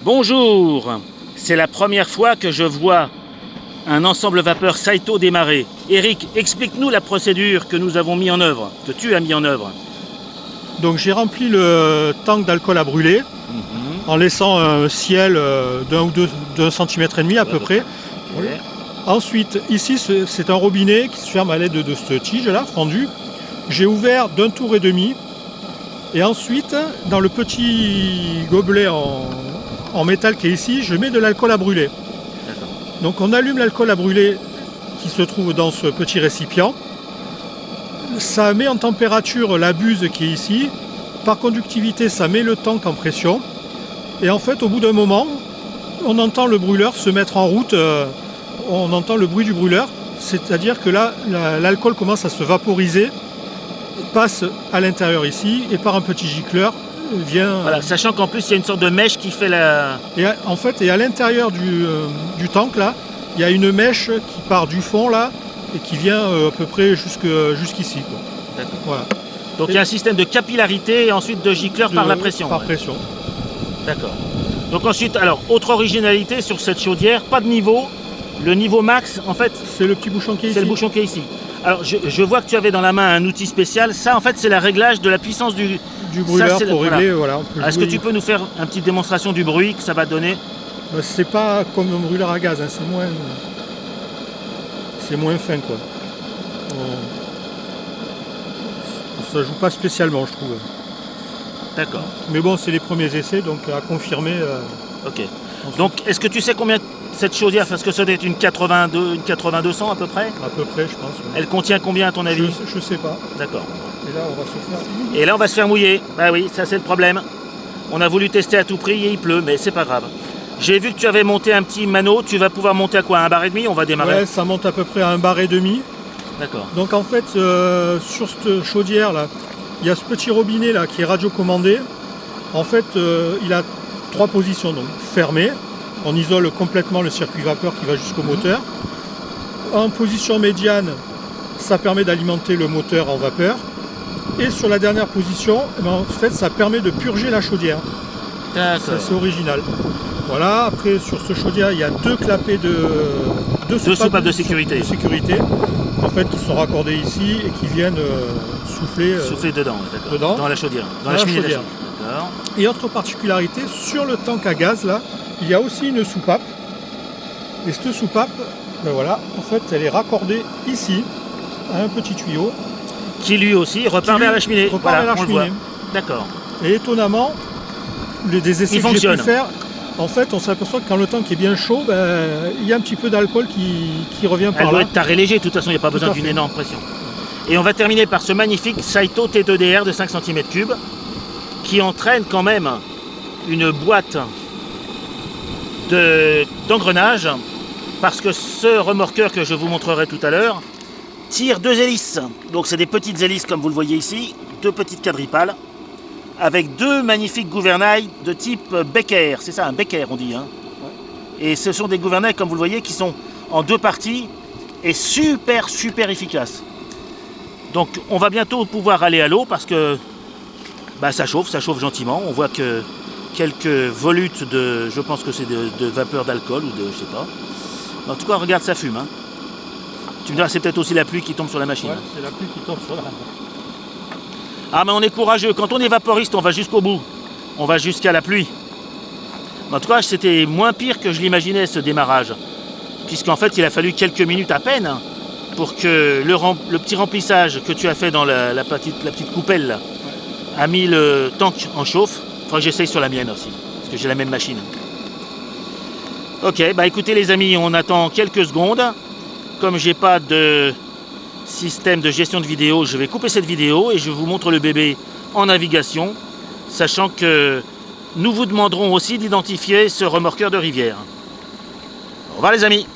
Bonjour, c'est la première fois que je vois un ensemble vapeur Saito démarrer. Eric, explique-nous la procédure que nous avons mis en œuvre, que tu as mis en œuvre. Donc j'ai rempli le tank d'alcool à brûler en laissant un ciel d'un centimètre et demi à peu près. Oui. Ensuite, ici c'est un robinet qui se ferme à l'aide de cette tige là, fendue. J'ai ouvert d'un tour et demi. Et ensuite, dans le petit gobelet en métal qui est ici, je mets de l'alcool à brûler. Donc on allume l'alcool à brûler qui se trouve dans ce petit récipient. Ça met en température la buse qui est ici. Par conductivité, ça met le tank en pression. Et en fait, au bout d'un moment, on entend le brûleur se mettre en route. On entend le bruit du brûleur. C'est-à-dire que là, l'alcool commence à se vaporiser, passe à l'intérieur ici, et par un petit gicleur, vient... Voilà, sachant qu'en plus, il y a une sorte de mèche qui fait la... Et en fait, et à l'intérieur du tank, là, il y a une mèche qui part du fond, là, et qui vient à peu près jusqu'ici. D'accord. Voilà. Donc il y a un système de capillarité et ensuite de gicleur par la pression. Par pression. D'accord. Donc ensuite, alors, autre originalité sur cette chaudière, pas de niveau. Le niveau max, en fait... C'est le petit bouchon qui est ici. C'est le bouchon qui est ici. Alors, je vois que tu avais dans la main un outil spécial. Ça, en fait, c'est le réglage de la puissance du brûleur pour régler. Voilà, est-ce que tu peux nous faire une petite démonstration du bruit que ça va donner? C'est pas comme un brûleur à gaz, hein, c'est moins fin, quoi. Ça joue pas spécialement, je trouve. D'accord. Mais bon, c'est les premiers essais, donc à confirmer. Ok. Donc, est-ce que tu sais combien cette chaudière, parce que ça doit être une 80-200 à peu près? À peu près, je pense. Oui. Elle contient combien à ton avis? Je sais pas. D'accord. Et là, on va se faire mouiller. Et là, on va se faire mouiller. Bah oui, ça c'est le problème. On a voulu tester à tout prix et il pleut, mais c'est pas grave. J'ai vu que tu avais monté un petit mano. Tu vas pouvoir monter à quoi? 1 bar et demi? On va démarrer. Ouais, ça monte à peu près à 1 bar et demi. D'accord. Donc en fait, sur cette chaudière là, il y a ce petit robinet là qui est radiocommandé. En fait, il a 3 positions, donc fermé. On isole complètement le circuit vapeur qui va jusqu'au moteur. En position médiane, ça permet d'alimenter le moteur en vapeur. Et sur la dernière position, en fait, ça permet de purger la chaudière. D'accord. C'est original. Voilà, après sur ce chaudière, il y a 2 clapets deux soupapes de sécurité. En fait, qui sont raccordés ici et qui viennent souffler dedans, dans la chaudière, dans la cheminée. D'accord. Et autre particularité, sur le tank à gaz, là, il y a aussi une soupape. Et cette soupape, ben voilà, en fait, elle est raccordée ici à un petit tuyau. Qui lui aussi repart vers la cheminée. Vers la cheminée. D'accord. Et étonnamment, des essais que j'ai pu faire, en fait, on s'aperçoit que quand le tank est bien chaud, ben, il y a un petit peu d'alcool qui revient par là. Elle doit être tarée léger, de toute façon, il n'y a pas besoin d'une énorme pression. Et on va terminer par ce magnifique Saito T2DR de 5 cm3 qui entraîne quand même une boîte d'engrenage parce que ce remorqueur que je vous montrerai tout à l'heure tire 2 hélices. Donc c'est des petites hélices comme vous le voyez ici, 2 petites quadripales avec 2 magnifiques gouvernails de type Becker. C'est ça, un Becker on dit. Hein. Ouais. Et ce sont des gouvernails comme vous le voyez qui sont en 2 parties et super efficaces. Donc on va bientôt pouvoir aller à l'eau parce que bah, ça chauffe gentiment. On voit que quelques volutes de, je pense que c'est de vapeur d'alcool ou de, je sais pas. Mais en tout cas, regarde, ça fume. Hein. Tu me diras, c'est peut-être aussi la pluie qui tombe sur la machine. Ouais, c'est la pluie qui tombe sur la machine. Ah, mais on est courageux. Quand on est vaporiste, on va jusqu'au bout. On va jusqu'à la pluie. Mais en tout cas, c'était moins pire que je l'imaginais, ce démarrage. Puisqu'en fait, il a fallu quelques minutes à peine pour que le petit remplissage que tu as fait dans la petite coupelle là, a mis le tank en chauffe. Il faudra que j'essaye sur la mienne aussi, parce que j'ai la même machine. Ok, bah écoutez les amis, on attend quelques secondes. Comme j'ai pas de système de gestion de vidéo, je vais couper cette vidéo et je vous montre le bébé en navigation, sachant que nous vous demanderons aussi d'identifier ce remorqueur de rivière. Au revoir les amis.